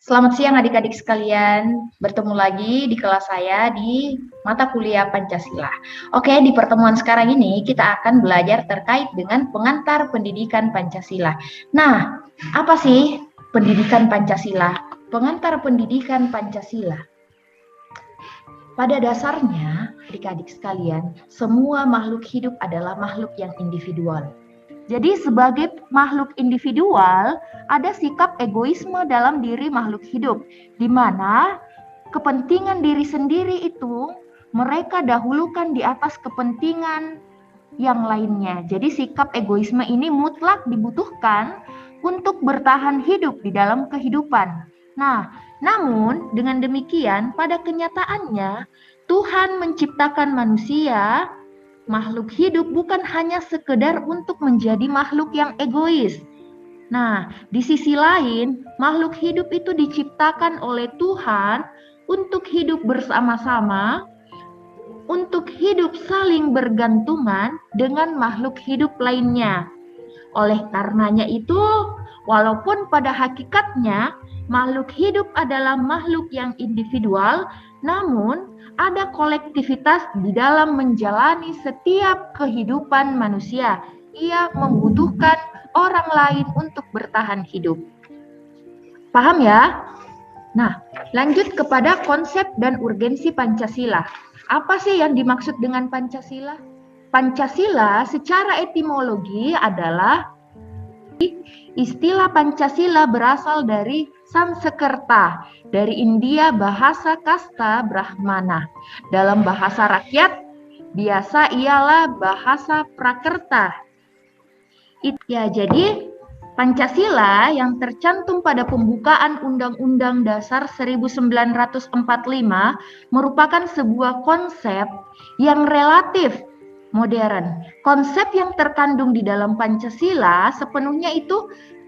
Selamat siang adik-adik sekalian, bertemu lagi di kelas saya di mata kuliah Pancasila. Oke, di pertemuan sekarang ini kita akan belajar terkait dengan pengantar pendidikan Pancasila. Nah, apa sih pendidikan Pancasila? Pengantar pendidikan Pancasila. Pada dasarnya, adik-adik sekalian, semua makhluk hidup adalah makhluk yang individual. Jadi sebagai makhluk individual, ada sikap egoisme dalam diri makhluk hidup, di mana kepentingan diri sendiri itu mereka dahulukan di atas kepentingan yang lainnya. Jadi sikap egoisme ini mutlak dibutuhkan untuk bertahan hidup di dalam kehidupan. Nah, namun dengan demikian pada kenyataannya Tuhan menciptakan manusia, makhluk hidup bukan hanya sekedar untuk menjadi makhluk yang egois. Nah, di sisi lain, makhluk hidup itu diciptakan oleh Tuhan untuk hidup bersama-sama, untuk hidup saling bergantungan dengan makhluk hidup lainnya. Oleh karenanya itu, walaupun pada hakikatnya makhluk hidup adalah makhluk yang individual, namun ada kolektivitas di dalam menjalani setiap kehidupan manusia. Ia membutuhkan orang lain untuk bertahan hidup. Paham ya? Nah, lanjut kepada konsep dan urgensi Pancasila. Apa sih yang dimaksud dengan Pancasila? Pancasila secara etimologi adalah istilah Pancasila berasal dari Sanskerta, dari India bahasa kasta Brahmana. Dalam bahasa rakyat, biasa ialah bahasa Prakerta. Ya, jadi Pancasila yang tercantum pada pembukaan Undang-Undang Dasar 1945 merupakan sebuah konsep yang relatif modern. Konsep yang terkandung di dalam Pancasila sepenuhnya itu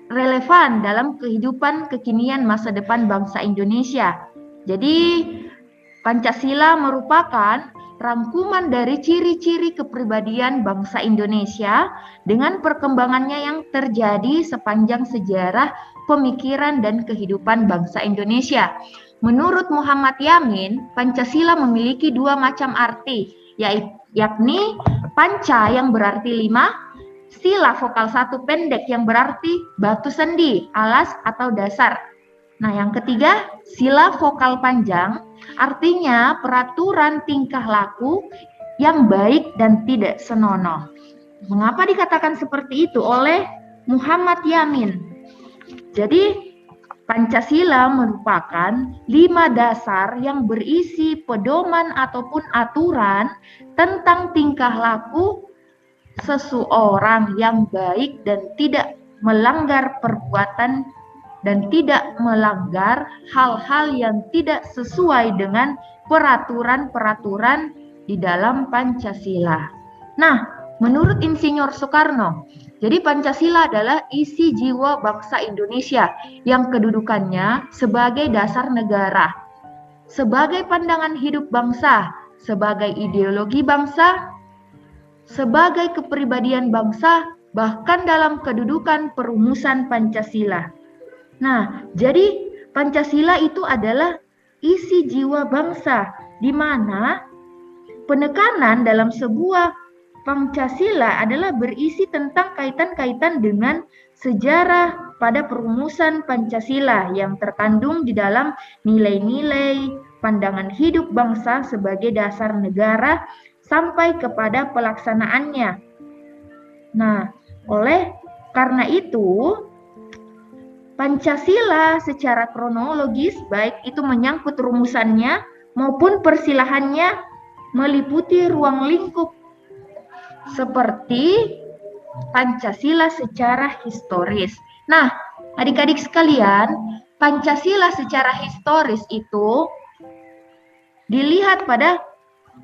relevan dalam kehidupan kekinian masa depan bangsa Indonesia. Jadi Pancasila merupakan rangkuman dari ciri-ciri kepribadian bangsa Indonesia dengan perkembangannya yang terjadi sepanjang sejarah pemikiran dan kehidupan bangsa Indonesia. Menurut Muhammad Yamin, Pancasila memiliki dua macam arti, yakni panca yang berarti 5, sila vokal 1 pendek yang berarti batu sendi, alas atau dasar. Nah, yang ketiga, sila vokal panjang, artinya peraturan tingkah laku yang baik dan tidak senonoh. Mengapa dikatakan seperti itu oleh Muhammad Yamin? Jadi, Pancasila merupakan 5 dasar yang berisi pedoman ataupun aturan tentang tingkah laku seseorang yang baik dan tidak melanggar perbuatan dan tidak melanggar hal-hal yang tidak sesuai dengan peraturan-peraturan di dalam Pancasila. Nah, menurut Insinyur Soekarno, jadi Pancasila adalah isi jiwa bangsa Indonesia yang kedudukannya sebagai dasar negara, sebagai pandangan hidup bangsa, sebagai ideologi bangsa, sebagai kepribadian bangsa, bahkan dalam kedudukan perumusan Pancasila. Nah, jadi Pancasila itu adalah isi jiwa bangsa, di mana penekanan dalam sebuah Pancasila adalah berisi tentang kaitan-kaitan dengan sejarah pada perumusan Pancasila yang terkandung di dalam nilai-nilai pandangan hidup bangsa sebagai dasar negara sampai kepada pelaksanaannya. Nah, oleh karena itu, Pancasila secara kronologis, baik itu menyangkut rumusannya maupun persilahannya, meliputi ruang lingkup seperti Pancasila secara historis. Nah, adik-adik sekalian, Pancasila secara historis itu dilihat pada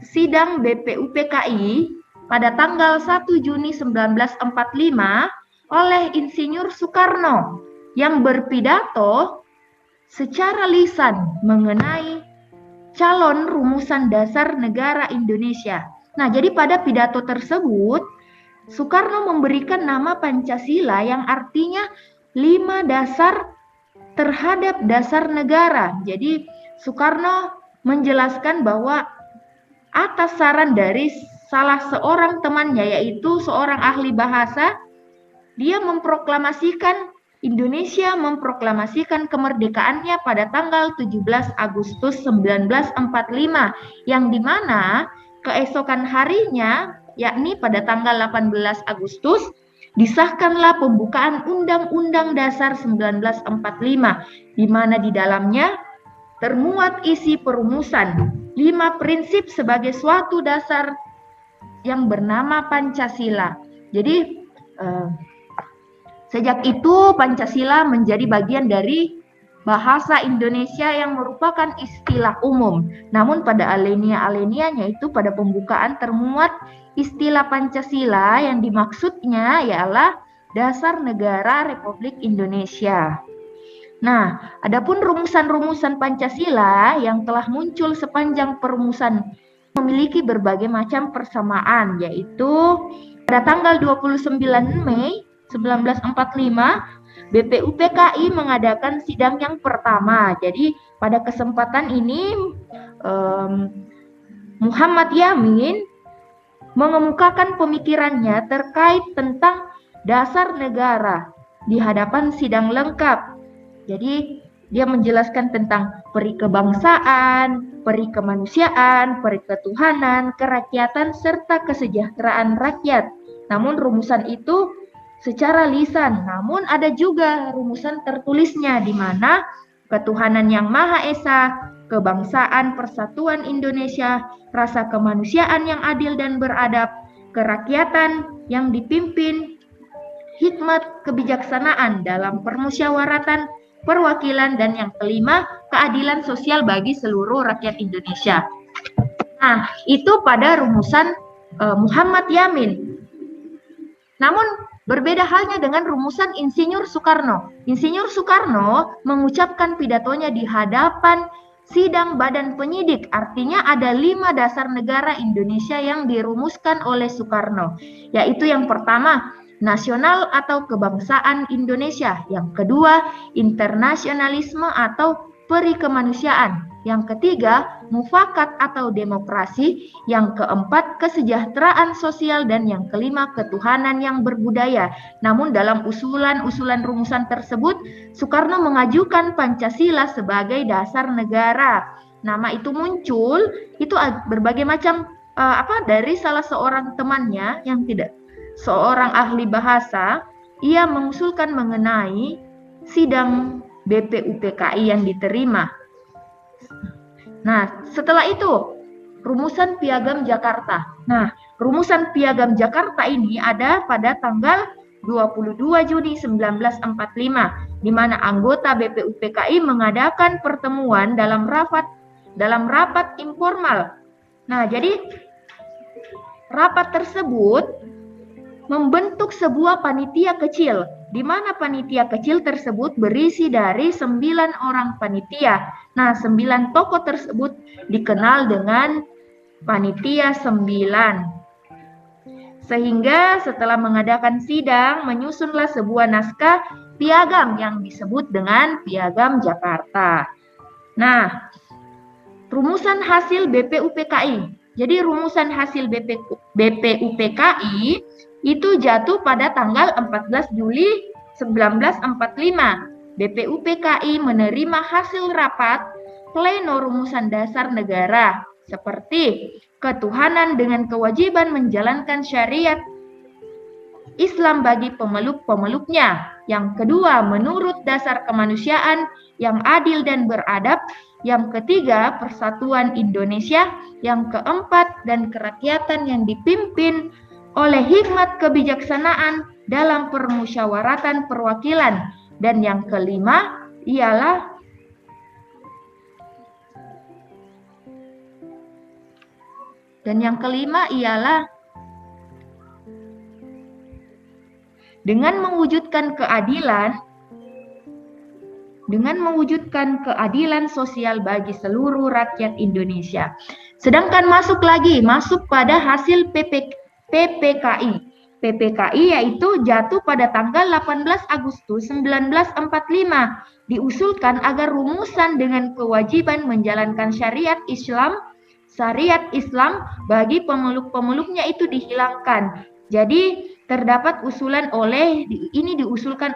sidang BPUPKI pada tanggal 1 Juni 1945 oleh Insinyur Soekarno yang berpidato secara lisan mengenai calon rumusan dasar negara Indonesia. Nah, jadi pada pidato tersebut, Soekarno memberikan nama Pancasila yang artinya 5 dasar terhadap dasar negara. Jadi Soekarno menjelaskan bahwa atas saran dari salah seorang temannya, yaitu seorang ahli bahasa, dia memproklamasikan Indonesia memproklamasikan kemerdekaannya pada tanggal 17 Agustus 1945, yang dimana keesokan harinya, yakni pada tanggal 18 Agustus, disahkanlah pembukaan Undang-Undang Dasar 1945, di mana di dalamnya termuat isi perumusan 5 prinsip sebagai suatu dasar yang bernama Pancasila. Jadi sejak itu Pancasila menjadi bagian dari bahasa Indonesia yang merupakan istilah umum. Namun pada alinea-alineanya itu pada pembukaan termuat istilah Pancasila yang dimaksudnya ialah Dasar Negara Republik Indonesia. Nah, adapun rumusan-rumusan Pancasila yang telah muncul sepanjang perumusan memiliki berbagai macam persamaan, yaitu pada tanggal 29 Mei 1945, BPUPKI mengadakan sidang yang pertama. Jadi pada kesempatan ini Muhammad Yamin mengemukakan pemikirannya terkait tentang dasar negara di hadapan sidang lengkap. Jadi dia menjelaskan tentang peri kebangsaan, peri kemanusiaan, peri ketuhanan, kerakyatan, serta kesejahteraan rakyat. Namun rumusan itu secara lisan, namun ada juga rumusan tertulisnya di mana ketuhanan yang Maha Esa, kebangsaan persatuan Indonesia, rasa kemanusiaan yang adil dan beradab, kerakyatan yang dipimpin hikmat kebijaksanaan dalam permusyawaratan perwakilan, dan yang kelima, keadilan sosial bagi seluruh rakyat Indonesia. Nah, itu pada rumusan Muhammad Yamin. Namun berbeda halnya dengan rumusan Insinyur Soekarno. Insinyur Soekarno mengucapkan pidatonya di hadapan sidang badan penyidik, artinya ada 5 dasar negara Indonesia yang dirumuskan oleh Soekarno, yaitu yang pertama, nasional atau kebangsaan Indonesia, yang kedua, internasionalisme atau peri kemanusiaan, yang ketiga, mufakat atau demokrasi, yang keempat, kesejahteraan sosial, dan yang kelima, ketuhanan yang berbudaya. Namun dalam usulan-usulan rumusan tersebut, Soekarno mengajukan Pancasila sebagai dasar negara. Nama itu muncul, itu berbagai macam dari salah seorang temannya yang tidak seorang ahli bahasa, ia mengusulkan mengenai sidang BPUPKI yang diterima. Nah, setelah itu rumusan Piagam Jakarta. Nah, rumusan Piagam Jakarta ini ada pada tanggal 22 Juni 1945, di mana anggota BPUPKI mengadakan pertemuan dalam rapat informal. Nah, jadi rapat tersebut membentuk sebuah panitia kecil, di mana panitia kecil tersebut berisi dari 9 orang panitia. Nah, 9 tokoh tersebut dikenal dengan panitia 9. Sehingga setelah mengadakan sidang, menyusunlah sebuah naskah piagam yang disebut dengan Piagam Jakarta. Nah, rumusan hasil BPUPKI. Jadi rumusan hasil BPUPKI itu jatuh pada tanggal 14 Juli 1945. BPUPKI menerima hasil rapat pleno rumusan dasar negara seperti ketuhanan dengan kewajiban menjalankan syariat Islam bagi pemeluk-pemeluknya. Yang kedua, menurut dasar kemanusiaan yang adil dan beradab. Yang ketiga, persatuan Indonesia. Yang keempat, dan kerakyatan yang dipimpin oleh hikmat kebijaksanaan dalam permusyawaratan perwakilan. Dan yang kelima ialah dengan mewujudkan keadilan sosial bagi seluruh rakyat Indonesia. Sedangkan masuk pada hasil PPKI. PPKI yaitu jatuh pada tanggal 18 Agustus 1945. Diusulkan agar rumusan dengan kewajiban menjalankan syariat Islam bagi pemeluk-pemeluknya itu dihilangkan. Jadi terdapat diusulkan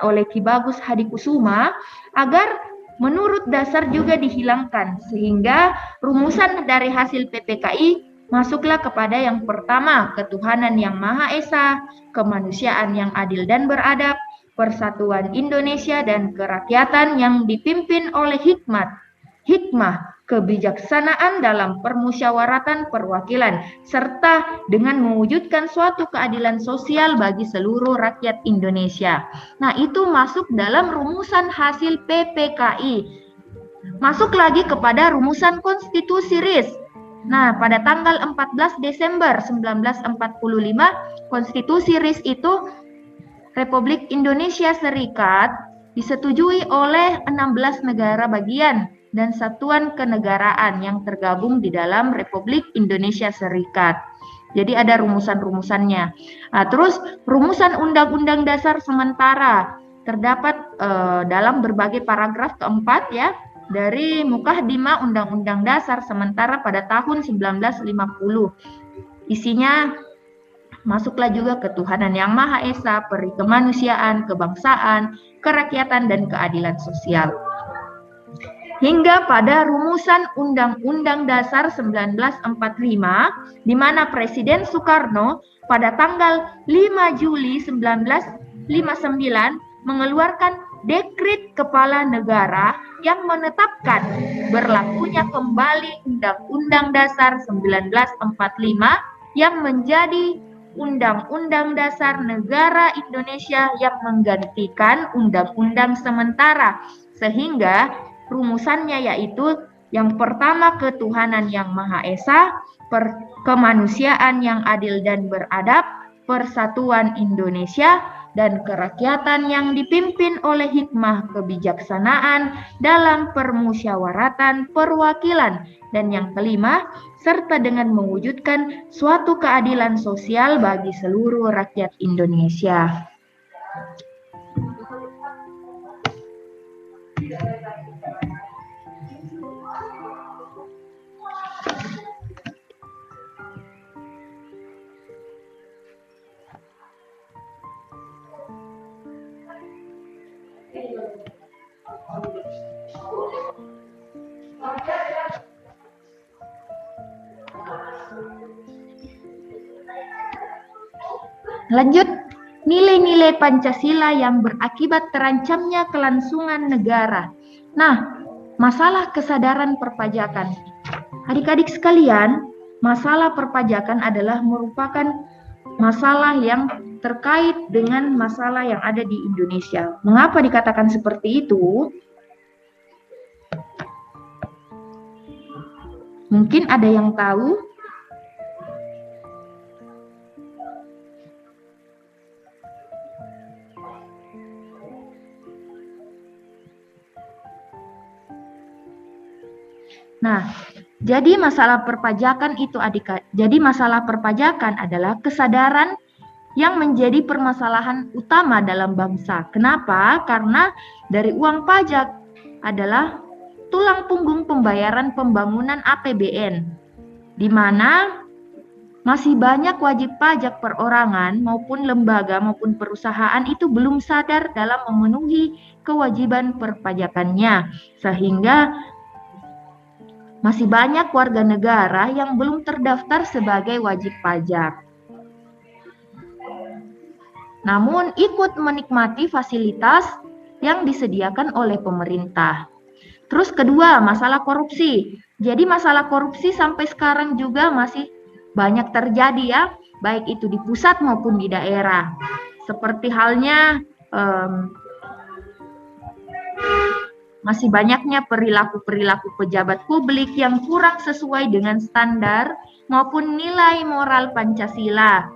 oleh Ki Bagus Hadikusuma agar menurut dasar juga dihilangkan, sehingga rumusan dari hasil PPKI masuklah kepada yang pertama, ketuhanan yang Maha Esa, kemanusiaan yang adil dan beradab, persatuan Indonesia dan kerakyatan yang dipimpin oleh hikmah, kebijaksanaan dalam permusyawaratan perwakilan, serta dengan mewujudkan suatu keadilan sosial bagi seluruh rakyat Indonesia. Nah, itu masuk dalam rumusan hasil PPKI. Masuk lagi kepada rumusan konstitusi RIS. Nah, pada tanggal 14 Desember 1945, konstitusi RIS itu Republik Indonesia Serikat disetujui oleh 16 negara bagian dan satuan kenegaraan yang tergabung di dalam Republik Indonesia Serikat. Jadi ada rumusan-rumusannya. Nah, terus rumusan Undang-Undang Dasar sementara terdapat dalam berbagai paragraf keempat ya, dari Mukaddimah Undang-Undang Dasar sementara pada tahun 1950. Isinya masuklah juga ketuhanan yang Maha Esa, peri kemanusiaan, kebangsaan, kerakyatan, dan keadilan sosial. Hingga pada rumusan Undang-Undang Dasar 1945, di mana Presiden Soekarno pada tanggal 5 Juli 1959 mengeluarkan dekrit kepala negara yang menetapkan berlakunya kembali Undang-Undang Dasar 1945 yang menjadi Undang-Undang Dasar Negara Indonesia yang menggantikan Undang-Undang sementara, sehingga rumusannya yaitu yang pertama ketuhanan yang Maha Esa, kemanusiaan yang adil dan beradab, persatuan Indonesia, dan kerakyatan yang dipimpin oleh hikmah kebijaksanaan dalam permusyawaratan perwakilan. Dan yang kelima, serta dengan mewujudkan suatu keadilan sosial bagi seluruh rakyat Indonesia. Lanjut, nilai-nilai Pancasila yang berakibat terancamnya kelangsungan negara. Nah, masalah kesadaran perpajakan. Adik-adik sekalian, masalah perpajakan adalah merupakan masalah yang terkait dengan masalah yang ada di Indonesia. Mengapa dikatakan seperti itu? Mungkin ada yang tahu? Nah, jadi masalah perpajakan itu masalah perpajakan adalah kesadaran yang menjadi permasalahan utama dalam bangsa. Kenapa? Karena dari uang pajak adalah tulang punggung pembayaran pembangunan APBN, di mana masih banyak wajib pajak perorangan maupun lembaga maupun perusahaan itu belum sadar dalam memenuhi kewajiban perpajakannya, sehingga masih banyak warga negara yang belum terdaftar sebagai wajib pajak. Namun ikut menikmati fasilitas yang disediakan oleh pemerintah. Terus kedua, masalah korupsi. Jadi masalah korupsi sampai sekarang juga masih banyak terjadi ya, baik itu di pusat maupun di daerah. Seperti halnya masih banyaknya perilaku-perilaku pejabat publik yang kurang sesuai dengan standar maupun nilai moral Pancasila.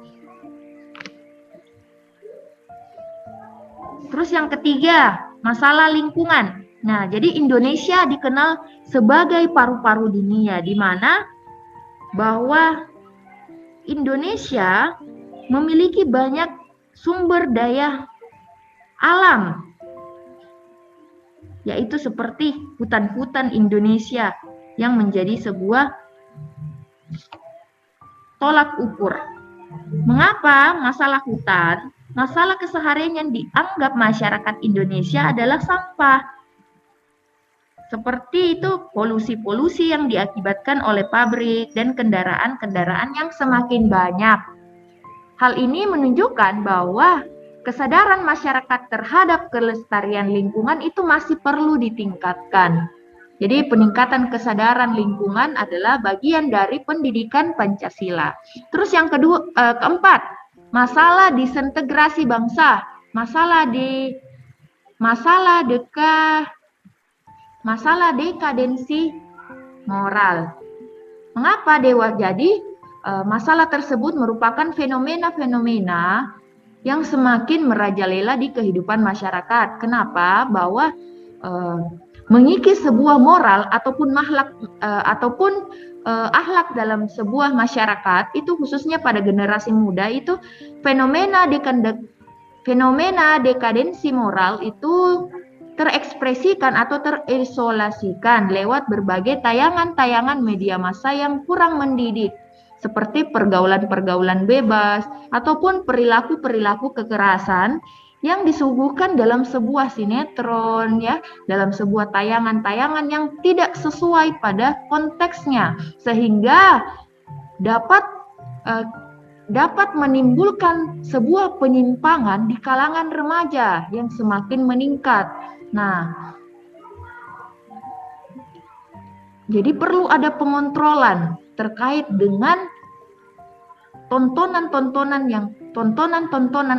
Terus yang ketiga, masalah lingkungan. Nah, jadi Indonesia dikenal sebagai paru-paru dunia, di mana bahwa Indonesia memiliki banyak sumber daya alam, yaitu seperti hutan-hutan Indonesia yang menjadi sebuah tolak ukur. Mengapa masalah hutan, masalah keseharian yang dianggap masyarakat Indonesia adalah sampah? Seperti itu polusi-polusi yang diakibatkan oleh pabrik dan kendaraan-kendaraan yang semakin banyak. Hal ini menunjukkan bahwa kesadaran masyarakat terhadap kelestarian lingkungan itu masih perlu ditingkatkan. Jadi peningkatan kesadaran lingkungan adalah bagian dari pendidikan Pancasila. Terus yang keempat, masalah disintegrasi bangsa, masalah dekadensi moral. Mengapa Dewa? Jadi masalah tersebut merupakan fenomena-fenomena yang semakin merajalela di kehidupan masyarakat. Kenapa? Bahwa mengikis sebuah moral ataupun akhlak dalam sebuah masyarakat itu khususnya pada generasi muda itu fenomena dekadensi moral itu terekspresikan atau terisolasikan lewat berbagai tayangan-tayangan media massa yang kurang mendidik, seperti pergaulan-pergaulan bebas ataupun perilaku-perilaku kekerasan yang disuguhkan dalam sebuah sinetron, ya, dalam sebuah tayangan-tayangan yang tidak sesuai pada konteksnya, sehingga dapat menimbulkan sebuah penyimpangan di kalangan remaja yang semakin meningkat. Nah, jadi perlu ada pengontrolan terkait dengan tontonan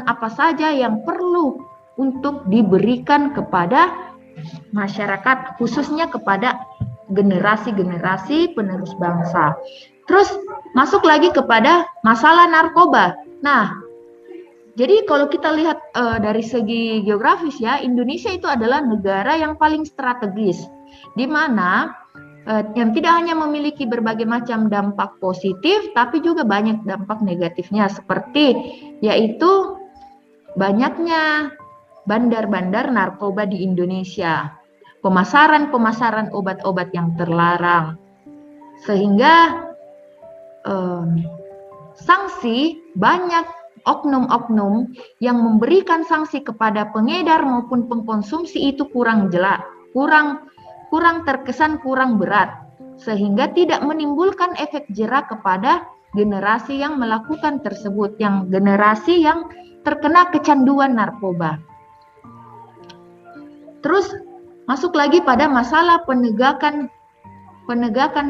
apa saja yang perlu untuk diberikan kepada masyarakat, khususnya kepada generasi-generasi penerus bangsa. Terus masuk lagi kepada masalah narkoba. Nah, jadi kalau kita lihat dari segi geografis ya, Indonesia itu adalah negara yang paling strategis, di mana yang tidak hanya memiliki berbagai macam dampak positif, tapi juga banyak dampak negatifnya, seperti yaitu banyaknya bandar-bandar narkoba di Indonesia, pemasaran obat-obat yang terlarang, sehingga sanksi banyak oknum-oknum yang memberikan sanksi kepada pengedar maupun pengkonsumsi itu kurang jelas, kurang terkesan kurang berat, sehingga tidak menimbulkan efek jera kepada generasi yang melakukan tersebut, yang generasi yang terkena kecanduan narkoba. Terus masuk lagi pada masalah penegakan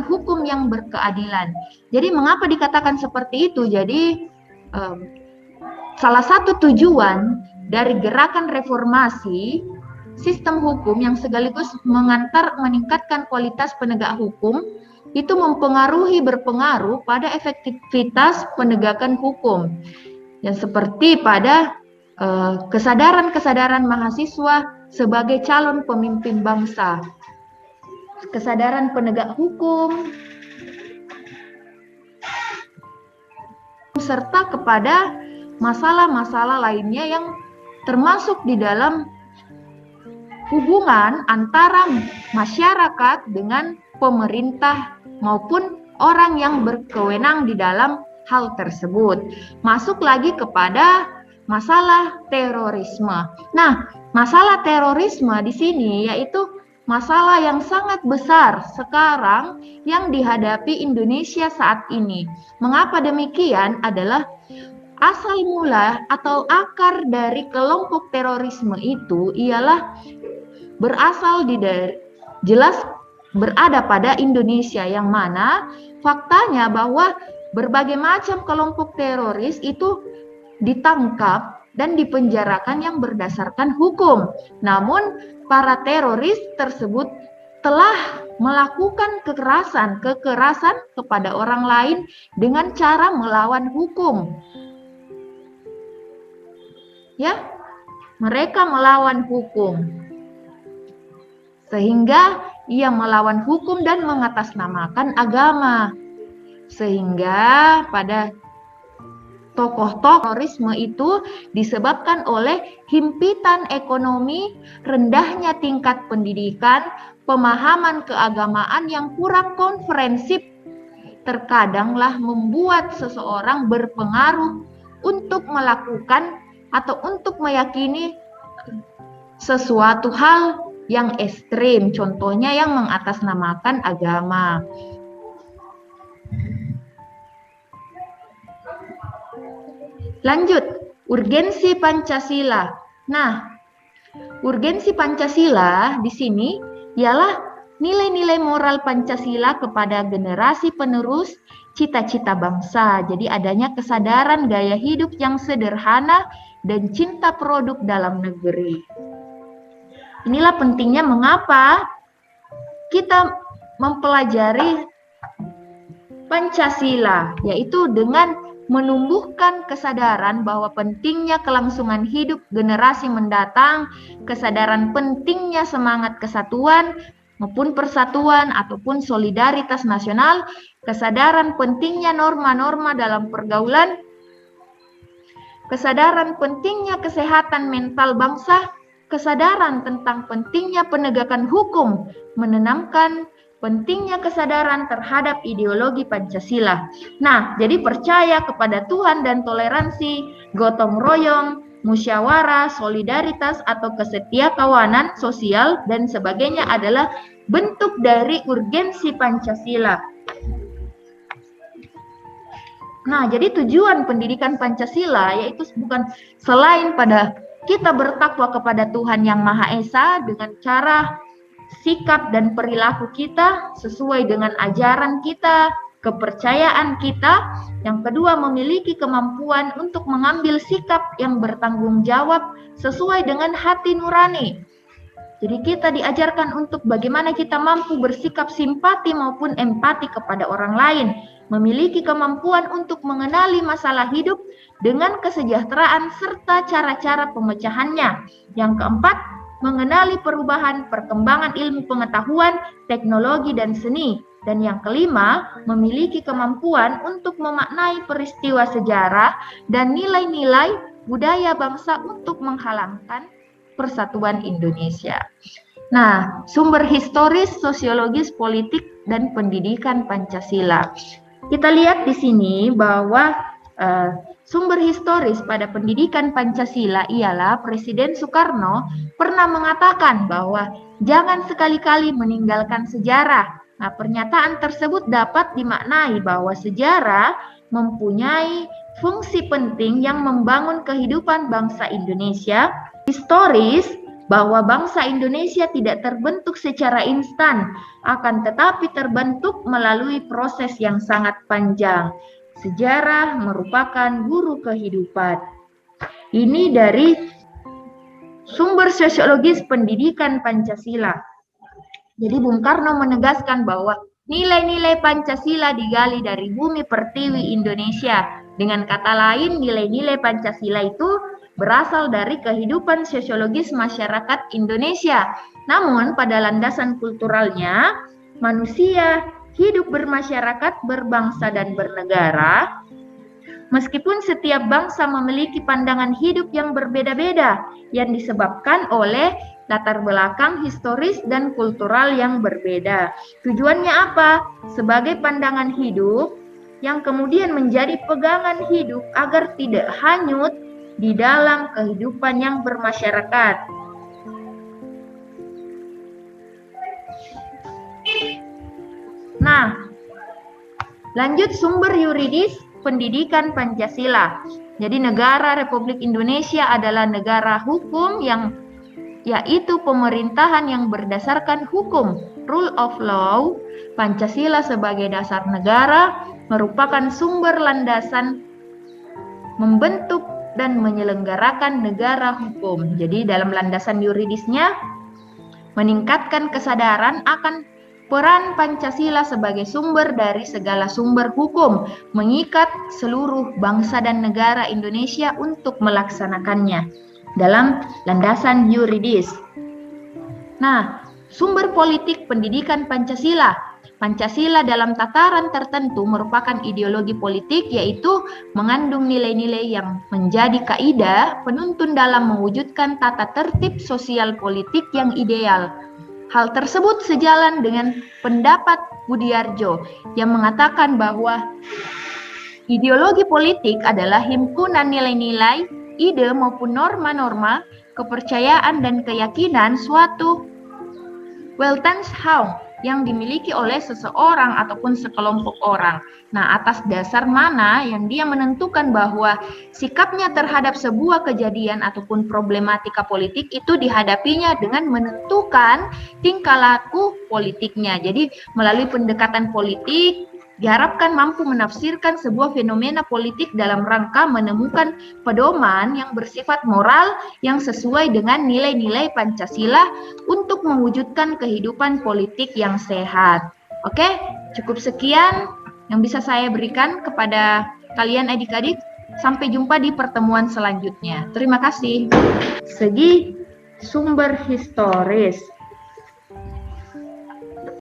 hukum yang berkeadilan. Jadi mengapa dikatakan seperti itu? Jadi salah satu tujuan dari gerakan reformasi sistem hukum yang sekaligus meningkatkan kualitas penegak hukum itu berpengaruh pada efektivitas penegakan hukum, yang seperti pada kesadaran mahasiswa sebagai calon pemimpin bangsa, kesadaran penegak hukum, serta kepada masalah-masalah lainnya yang termasuk di dalam hubungan antara masyarakat dengan pemerintah maupun orang yang berkewenang di dalam hal tersebut. Masuk lagi kepada masalah terorisme. Nah, masalah terorisme di sini yaitu masalah yang sangat besar sekarang yang dihadapi Indonesia saat ini. Mengapa demikian adalah asal mula atau akar dari kelompok terorisme itu ialah jelas berada pada Indonesia, yang mana faktanya bahwa berbagai macam kelompok teroris itu ditangkap dan dipenjarakan yang berdasarkan hukum. Namun para teroris tersebut telah melakukan kekerasan kepada orang lain dengan cara melawan hukum. Ya, mereka melawan hukum. Sehingga ia melawan hukum dan mengatasnamakan agama. Sehingga pada tokoh-tokoh terorisme itu disebabkan oleh himpitan ekonomi, rendahnya tingkat pendidikan, pemahaman keagamaan yang kurang komprehensif, terkadanglah membuat seseorang berpengaruh untuk melakukan atau untuk meyakini sesuatu hal yang ekstrim, contohnya yang mengatasnamakan agama. Lanjut, urgensi Pancasila. Nah, urgensi Pancasila di sini ialah nilai-nilai moral Pancasila kepada generasi penerus cita-cita bangsa. Jadi adanya kesadaran gaya hidup yang sederhana dan cinta produk dalam negeri. Inilah pentingnya mengapa kita mempelajari Pancasila, yaitu dengan menumbuhkan kesadaran bahwa pentingnya kelangsungan hidup generasi mendatang, kesadaran pentingnya semangat kesatuan maupun persatuan ataupun solidaritas nasional, kesadaran pentingnya norma-norma dalam pergaulan, kesadaran pentingnya kesehatan mental bangsa, kesadaran tentang pentingnya penegakan hukum, menanamkan pentingnya kesadaran terhadap ideologi Pancasila. Nah, jadi percaya kepada Tuhan dan toleransi, gotong royong, musyawarah, solidaritas atau kesetiakawanan sosial dan sebagainya adalah bentuk dari urgensi Pancasila. Nah, jadi tujuan pendidikan Pancasila yaitu bukan selain pada kita bertakwa kepada Tuhan Yang Maha Esa dengan cara sikap dan perilaku kita sesuai dengan ajaran kita, kepercayaan kita. Yang kedua, memiliki kemampuan untuk mengambil sikap yang bertanggung jawab sesuai dengan hati nurani. Jadi kita diajarkan untuk bagaimana kita mampu bersikap simpati maupun empati kepada orang lain, memiliki kemampuan untuk mengenali masalah hidup dengan kesejahteraan serta cara-cara pemecahannya. Yang keempat, mengenali perubahan, perkembangan ilmu pengetahuan, teknologi, dan seni. Dan yang kelima, memiliki kemampuan untuk memaknai peristiwa sejarah dan nilai-nilai budaya bangsa untuk menghalangkan persatuan Indonesia. Nah, sumber historis, sosiologis, politik, dan pendidikan Pancasila. Kita lihat di sini bahwa sumber historis pada pendidikan Pancasila ialah Presiden Soekarno pernah mengatakan bahwa jangan sekali-kali meninggalkan sejarah. Nah, pernyataan tersebut dapat dimaknai bahwa sejarah mempunyai fungsi penting yang membangun kehidupan bangsa Indonesia. Historis bahwa bangsa Indonesia tidak terbentuk secara instan, akan tetapi terbentuk melalui proses yang sangat panjang. Sejarah merupakan guru kehidupan. Ini dari sumber sosiologis pendidikan Pancasila. Jadi Bung Karno menegaskan bahwa nilai-nilai Pancasila digali dari bumi pertiwi Indonesia. Dengan kata lain, nilai-nilai Pancasila itu berasal dari kehidupan sosiologis masyarakat Indonesia. Namun pada landasan kulturalnya, manusia hidup bermasyarakat, berbangsa, dan bernegara. Meskipun setiap bangsa memiliki pandangan hidup yang berbeda-beda yang disebabkan oleh latar belakang historis dan kultural yang berbeda. Tujuannya apa? Sebagai pandangan hidup yang kemudian menjadi pegangan hidup agar tidak hanyut di dalam kehidupan yang bermasyarakat. Nah, lanjut sumber yuridis pendidikan Pancasila. Jadi negara Republik Indonesia adalah negara hukum yang yaitu pemerintahan yang berdasarkan hukum, rule of law. Pancasila sebagai dasar negara merupakan sumber landasan membentuk dan menyelenggarakan negara hukum. Jadi dalam landasan yuridisnya meningkatkan kesadaran akan peran Pancasila sebagai sumber dari segala sumber hukum, mengikat seluruh bangsa dan negara Indonesia untuk melaksanakannya dalam landasan yuridis. Nah, sumber politik pendidikan Pancasila. Pancasila dalam tataran tertentu merupakan ideologi politik, yaitu mengandung nilai-nilai yang menjadi kaidah penuntun dalam mewujudkan tata tertib sosial politik yang ideal. Hal tersebut sejalan dengan pendapat Budiarjo yang mengatakan bahwa ideologi politik adalah himpunan nilai-nilai, ide maupun norma-norma, kepercayaan dan keyakinan suatu Weltanschauung yang dimiliki oleh seseorang ataupun sekelompok orang. Nah, atas dasar mana yang dia menentukan bahwa sikapnya terhadap sebuah kejadian ataupun problematika politik itu dihadapinya dengan menentukan tingkah laku politiknya. Jadi, melalui pendekatan politik, diharapkan mampu menafsirkan sebuah fenomena politik dalam rangka menemukan pedoman yang bersifat moral yang sesuai dengan nilai-nilai Pancasila untuk mewujudkan kehidupan politik yang sehat. Oke, cukup sekian yang bisa saya berikan kepada kalian adik-adik. Sampai jumpa di pertemuan selanjutnya. Terima kasih. Segi sumber historis.